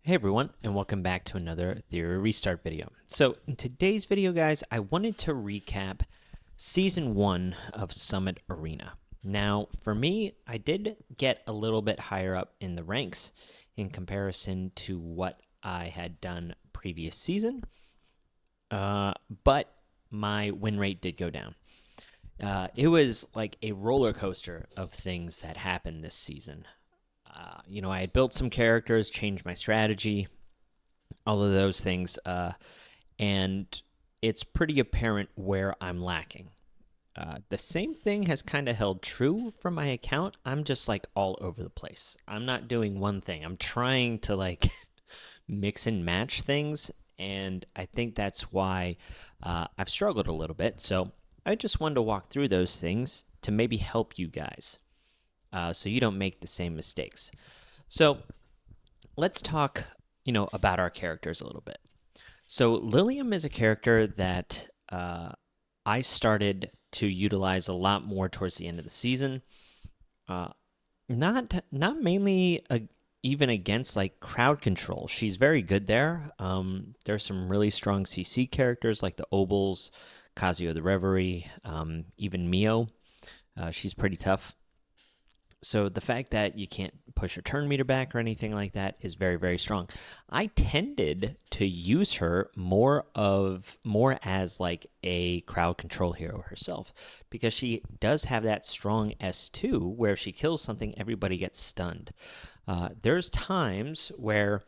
Hey everyone, and welcome back to another Etheria Restart video. So in today's video, guys, I wanted to recap Season 1 of Summit Arena. Now, for me, I did get a little bit higher up in the ranks in comparison to what I had done previous season, but my win rate did go down. It was like a roller coaster of things that happened this season. I had built some characters, changed my strategy, all of those things, and it's pretty apparent where I'm lacking. The same thing has kind of held true for my account. I'm just like all over the place. I'm not doing one thing. I'm trying to like mix and match things, and I think that's why I've struggled a little bit. So I just wanted to walk through those things to maybe help you guys so you don't make the same mistakes. So let's talk, about our characters a little bit. So Lilium is a character that I started to utilize a lot more towards the end of the season. Not mainly even against like crowd control. She's very good there. There's some really strong CC characters like the Obels, Kazuo the Reverie, even Mio. She's pretty tough. So the fact that you can't push her turn meter back or anything like that is very, very strong. I tended to use her more as like a crowd control hero herself, because she does have that strong S2 where if she kills something, everybody gets stunned. There's times where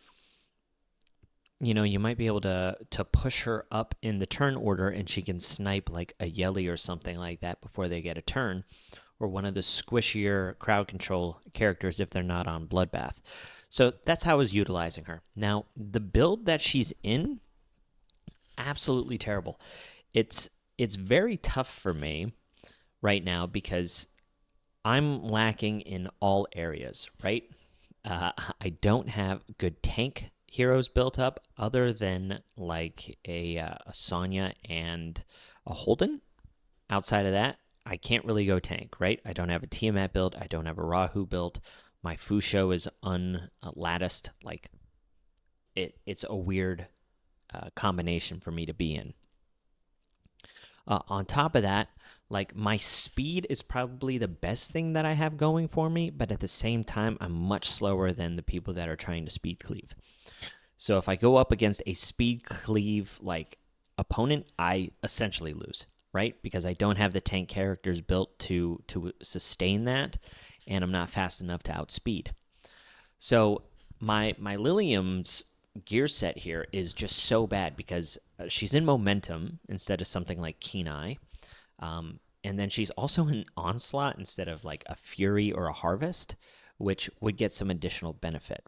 you might be able to push her up in the turn order and she can snipe like a Yelly or something like that before they get a turn, or one of the squishier crowd control characters if they're not on Bloodbath. So that's how I was utilizing her. Now, the build that she's in, absolutely terrible. It's very tough for me right now because I'm lacking in all areas, right? I don't have good tank heroes built up other than like a Sonya and a Holden. Outside of that, I can't really go tank, right? I don't have a Tiamat build. I don't have a Rahu build. My Fusho is unlatticed. Like, it's a weird combination for me to be in. On top of that, like my speed is probably the best thing that I have going for me, but at the same time, I'm much slower than the people that are trying to speed cleave. So if I go up against a speed cleave like opponent, I essentially lose, right? Because I don't have the tank characters built to sustain that, and I'm not fast enough to outspeed. So my Lilium's gear set here is just so bad because she's in momentum instead of something like Keen Eye. And then she's also in Onslaught instead of like a Fury or a Harvest, which would get some additional benefit.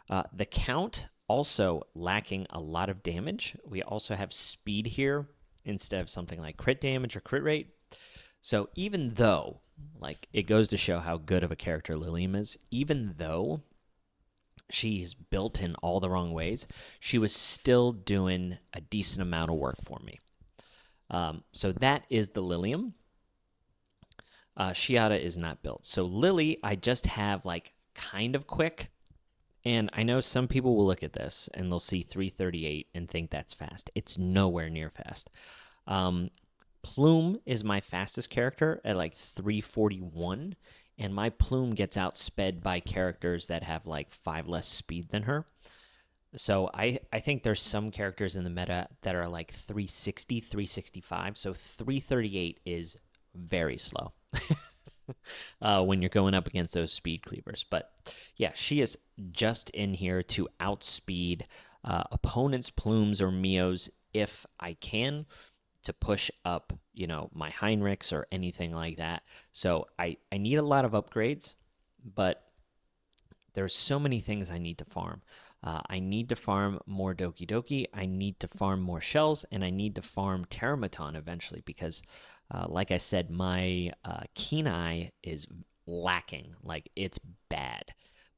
The Count also lacking a lot of damage. We also have speed here instead of something like crit damage or crit rate. So even though, like, it goes to show how good of a character Lilium is, even though she's built in all the wrong ways, she was still doing a decent amount of work for me. So that is the Lilium. Shiata is not built. So Lily, I just have like kind of quick. And I know some people will look at this and they'll see 338 and think that's fast. It's nowhere near fast. Plume is my fastest character at like 341, and my Plume gets outsped by characters that have like 5 less speed than her. So I think there's some characters in the meta that are like 360, 365. So 338 is very slow when you're going up against those speed cleavers. But yeah, she is just in here to outspeed opponents' Plumes or Mios if I can, to push up, my Heinrichs or anything like that. So I need a lot of upgrades, but there's so many things I need to farm. I need to farm more Doki Doki, I need to farm more shells, and I need to farm Terramaton eventually because, like I said, my Keen Eye is lacking. Like, it's bad.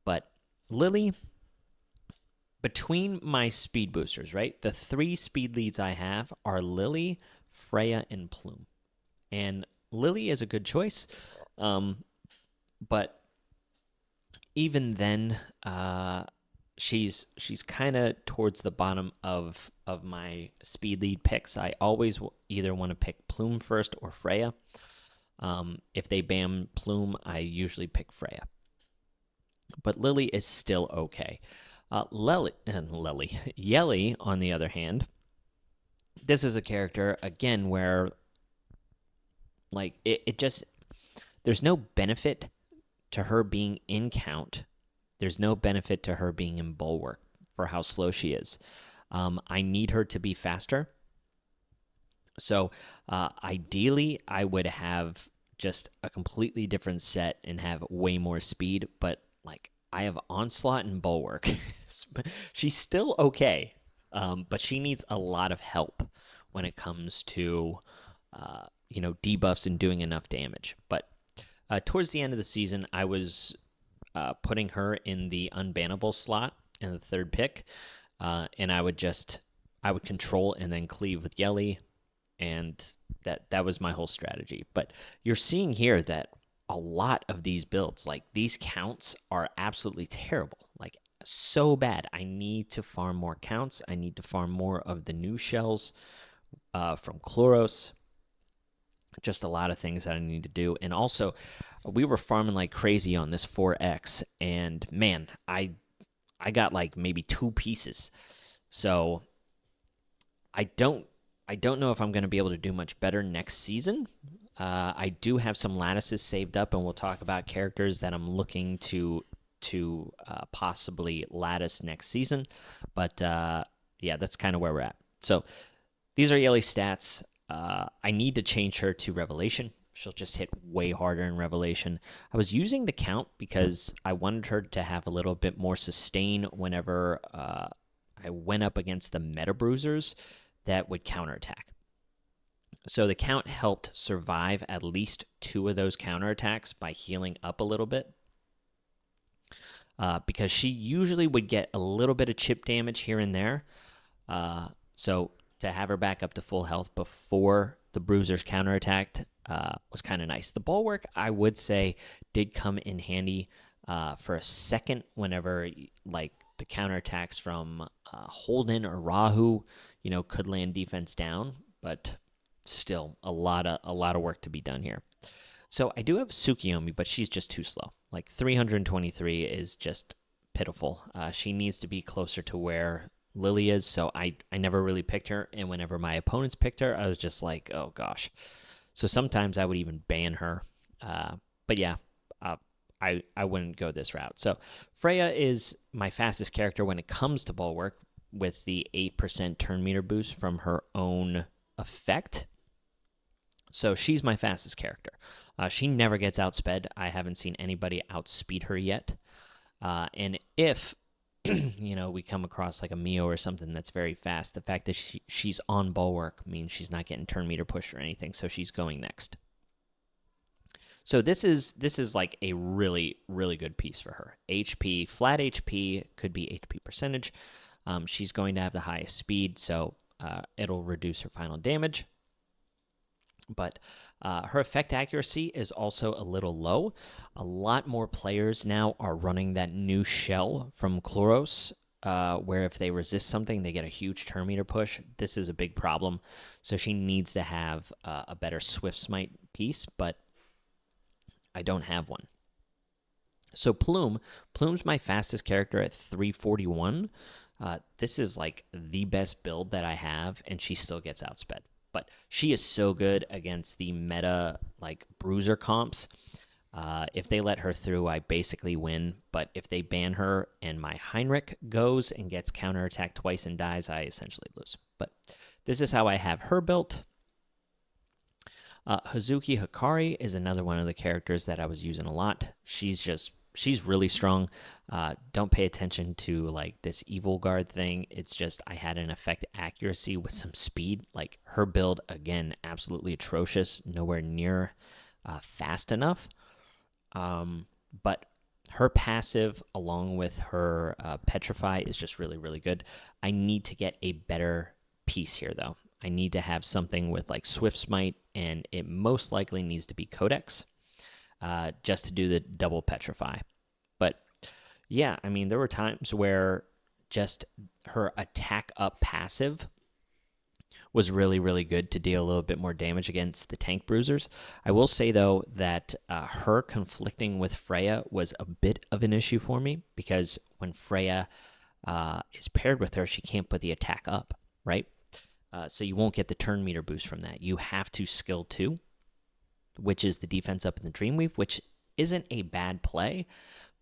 But Lily, between my speed boosters, right? The 3 speed leads I have are Lily, Freya, and Plume. And Lily is a good choice, but even then, she's kind of towards the bottom of my speed lead picks. I always either want to pick Plume first or Freya. If they ban Plume, I usually pick Freya. But Lily is still okay. Yelly, on the other hand, this is a character again where like it just there's no benefit to her being in count. There's no benefit to her being in bulwark for how slow she is. I need her to be faster. So ideally, I would have just a completely different set and have way more speed. But like I have onslaught and bulwark. She's still okay, but she needs a lot of help when it comes to debuffs and doing enough damage. But towards the end of the season, I was putting her in the unbannable slot in the third pick, and I would control and then cleave with Yelly, and that was my whole strategy. But you're seeing here that a lot of these builds, like these counts, are absolutely terrible, like so bad. I need to farm more counts. I need to farm more of the new shells from Chloros. Just a lot of things that I need to do. And also, we were farming like crazy on this 4X, and man, I got like maybe 2 pieces. So I don't know if I'm going to be able to do much better next season. I do have some lattices saved up, and we'll talk about characters that I'm looking to possibly lattice next season. But yeah, that's kind of where we're at. So these are Yelly's stats. I need to change her to Revelation. She'll just hit way harder in Revelation. I was using the count because I wanted her to have a little bit more sustain whenever I went up against the meta bruisers that would counterattack. So the count helped survive at least 2 of those counterattacks by healing up a little bit. Because she usually would get a little bit of chip damage here and there. So to have her back up to full health before the bruisers counterattacked was kind of nice. The bulwark, I would say, did come in handy for a second whenever like the counterattacks from Holden or Rahu, could land defense down, but still a lot of work to be done here. So I do have Tsukiyomi, but she's just too slow. Like 323 is just pitiful. She needs to be closer to where Lily is, so I never really picked her, and whenever my opponents picked her, I was just like, oh gosh. So sometimes I would even ban her. But yeah, I wouldn't go this route. So Freya is my fastest character when it comes to bulwark, with the 8% turn meter boost from her own effect. So she's my fastest character. She never gets outsped. I haven't seen anybody outspeed her yet. And if we come across like a Mio or something that's very fast, the fact that she's on bulwark means she's not getting turn meter push or anything, so she's going next. So this is like a really, really good piece for her. HP, flat HP, could be HP percentage. She's going to have the highest speed, so it'll reduce her final damage. But her effect accuracy is also a little low. A lot more players now are running that new shell from Chloros, where if they resist something, they get a huge turn meter push. This is a big problem. So she needs to have a better Swift Smite piece, but I don't have one. So Plume's my fastest character at 341. This is like the best build that I have, and she still gets outsped. But she is so good against the meta like bruiser comps. If they let her through, I basically win. But if they ban her and my Heinrich goes and gets counterattacked twice and dies, I essentially lose. But this is how I have her built. Hazuki Hikari is another one of the characters that I was using a lot. She's really strong. Don't pay attention to like this evil guard thing. It's just I had an effect accuracy with some speed. Like her build, again, absolutely atrocious. Nowhere near fast enough. But her passive along with her Petrify is just really, really good. I need to get a better piece here, though. I need to have something with like Swift Smite, and it most likely needs to be Codex. Just to do the double Petrify. But Yeah, I mean, there were times where just her attack up passive was really, really good to deal a little bit more damage against the tank bruisers. I will say, though, that her conflicting with Freya was a bit of an issue for me because when Freya is paired with her, she can't put the attack up, right? So you won't get the turn meter boost from that. You have to skill 2, which is the defense up in the Dreamweave, which isn't a bad play,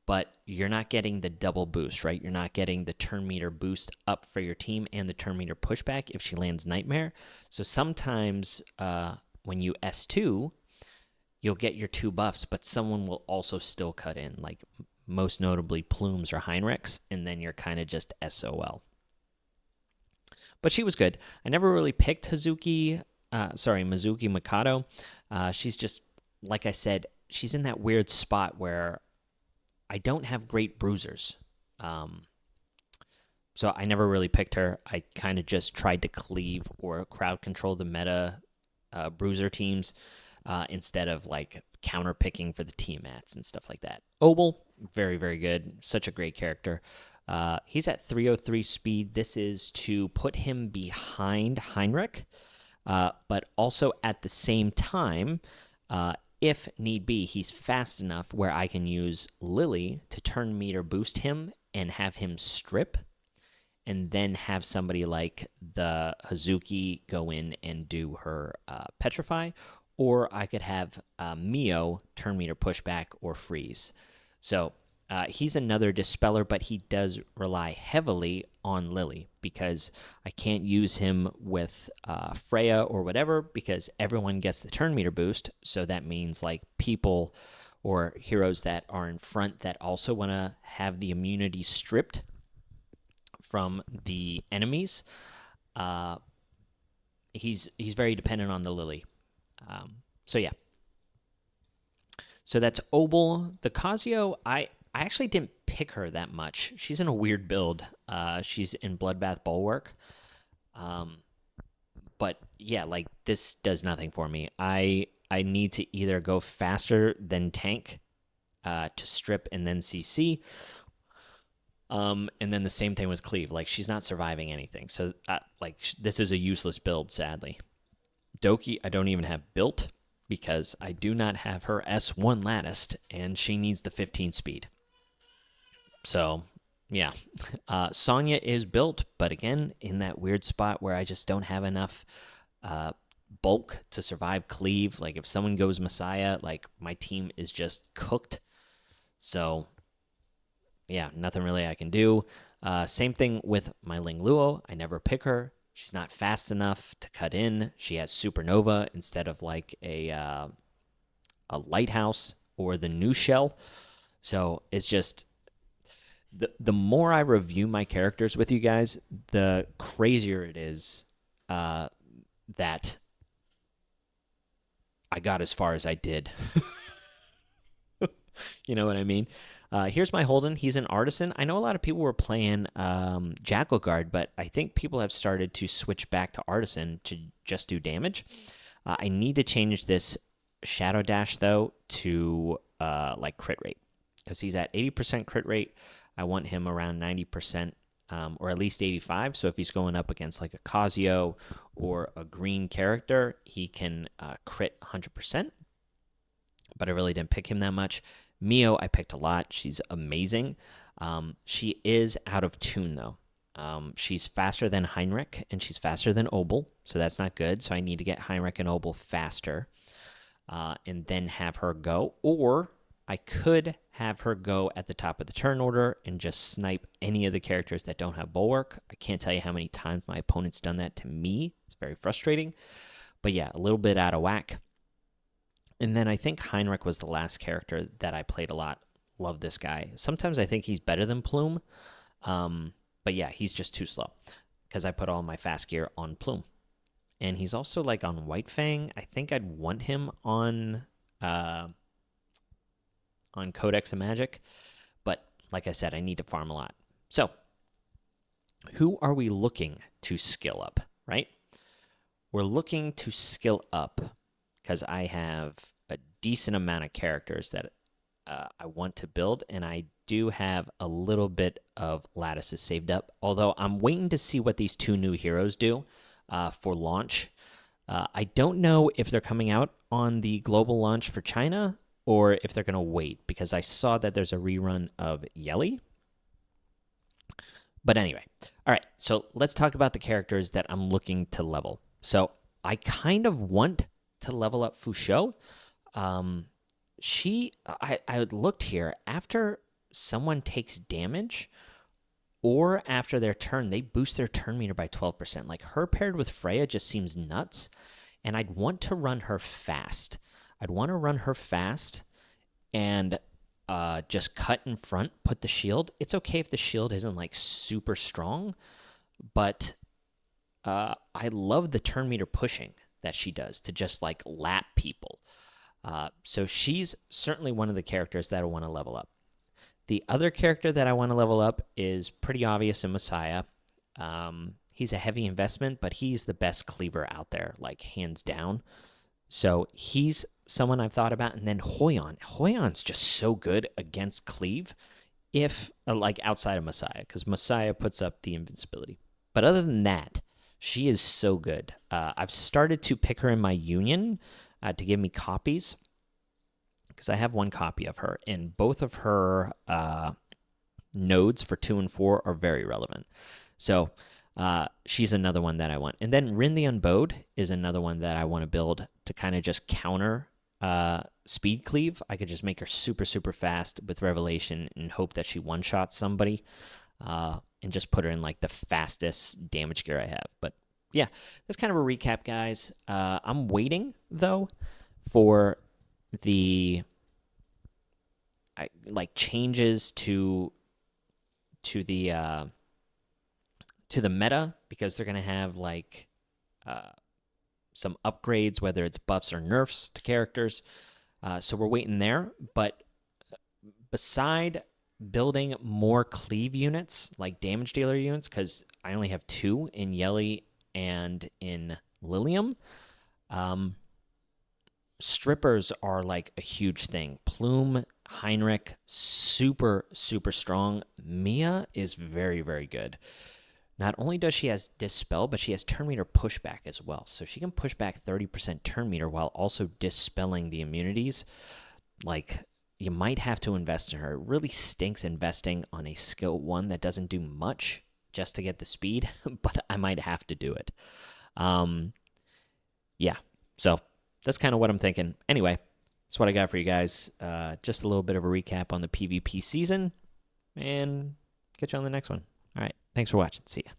but you're not getting the double boost, right? You're not getting the turn meter boost up for your team and the turn meter pushback if she lands Nightmare. So sometimes when you S2, you'll get your 2 buffs, but someone will also still cut in, like most notably Plumes or Heinrichs, and then you're kind of just SOL. But she was good. I never really picked Mizuki Mikado. She's just, like I said, she's in that weird spot where I don't have great bruisers. So I never really picked her. I kind of just tried to cleave or crowd control the meta bruiser teams instead of like counter picking for the team mats and stuff like that. Obel, very, very good. Such a great character. He's at 303 speed. This is to put him behind Heinrich, but also at the same time, if need be, he's fast enough where I can use Lily to turn meter boost him and have him strip, and then have somebody like the Hazuki go in and do her Petrify, or I could have Mio turn meter pushback or freeze. So he's another Dispeller, but he does rely heavily on Lily because I can't use him with Freya or whatever because everyone gets the turn meter boost. So that means like people or heroes that are in front that also want to have the immunity stripped from the enemies. He's very dependent on the Lily. So yeah. So that's Obel. The Kazuyo, I actually didn't pick her that much. She's in a weird build. She's in Bloodbath Bulwark. But yeah, like this does nothing for me. I need to either go faster than tank to strip and then CC. And then the same thing with Cleave. Like she's not surviving anything. So like this is a useless build, sadly. Doki, I don't even have built because I do not have her S1 latticed, and she needs the 15 speed. So, yeah. Sonya is built, but again, in that weird spot where I just don't have enough bulk to survive Cleave. Like, if someone goes Messiah, like, my team is just cooked. So, yeah, nothing really I can do. Same thing with my Ling Luo. I never pick her. She's not fast enough to cut in. She has Supernova instead of like a Lighthouse or the new shell. So it's just the more I review my characters with you guys, the crazier it is that I got as far as I did. You know what I mean? Here's my Holden. He's an artisan. I know a lot of people were playing Jackal Guard, but I think people have started to switch back to artisan to just do damage. I need to change this Shadow Dash, though, to like crit rate because he's at 80% crit rate. I want him around 90% or at least 85. So if he's going up against like a Kazuyo or a green character, he can crit 100%. But I really didn't pick him that much. Mio, I picked a lot. She's amazing. She is out of tune, though. She's faster than Heinrich, and she's faster than Obel, so that's not good. So I need to get Heinrich and Obel faster and then have her go. Or I could have her go at the top of the turn order and just snipe any of the characters that don't have Bulwark. I can't tell you how many times my opponent's done that to me. It's very frustrating. But yeah, a little bit out of whack. And then I think Heinrich was the last character that I played a lot. Love this guy. Sometimes I think he's better than Plume. But yeah, he's just too slow because I put all my fast gear on Plume. And he's also like on White Fang. I think I'd want him on Codex of Magic. But like I said, I need to farm a lot. So who are we looking to skill up, right? We're looking to skill up because I have a decent amount of characters that I want to build, and I do have a little bit of lattices saved up, although I'm waiting to see what these 2 new heroes do for launch. I don't know if they're coming out on the global launch for China or if they're going to wait, because I saw that there's a rerun of Yelly. But anyway, all right, so let's talk about the characters that I'm looking to level. So I kind of want to level up Fusho. I looked here, after someone takes damage or after their turn, they boost their turn meter by 12%. Like, her paired with Freya just seems nuts, and I'd want to run her fast. And just cut in front, put the shield. It's okay if the shield isn't like super strong, but I love the turn meter pushing that she does to just like lap people. So she's certainly one of the characters that I want to level up. The other character that I want to level up is pretty obvious in Messiah. He's a heavy investment, but he's the best cleaver out there, like hands down. So he's someone I've thought about. And then Hoyon. Hoyon's just so good against cleave, if like outside of Messiah, because Messiah puts up the invincibility. But other than that, she is so good. I've started to pick her in my union to give me copies, because I have 1 copy of her, and both of her nodes for 2 and 4 are very relevant. So she's another one that I want. And then Rin the Unbowed is another one that I want to build to kind of just counter speed cleave. I could just make her super, super fast with Revelation and hope that she one-shots somebody and just put her in like the fastest damage gear I have. But yeah, that's kind of a recap, guys. I'm waiting, though, for the changes to the meta, because they're gonna have like some upgrades, whether it's buffs or nerfs to characters. So we're waiting there. But beside building more cleave units, like damage dealer units, because I only have 2 in Yelly and in Lilium, strippers are like a huge thing. Plume, Heinrich, super, super strong. Mia is very, very good. Not only does she has Dispel, but she has turn meter pushback as well. So she can push back 30% turn meter while also dispelling the immunities. Like, you might have to invest in her. It really stinks investing on a skill 1 that doesn't do much just to get the speed, but I might have to do it. Yeah, so that's kind of what I'm thinking. Anyway, that's what I got for you guys. Just a little bit of a recap on the PvP season, and catch you on the next one. All right, thanks for watching. See ya.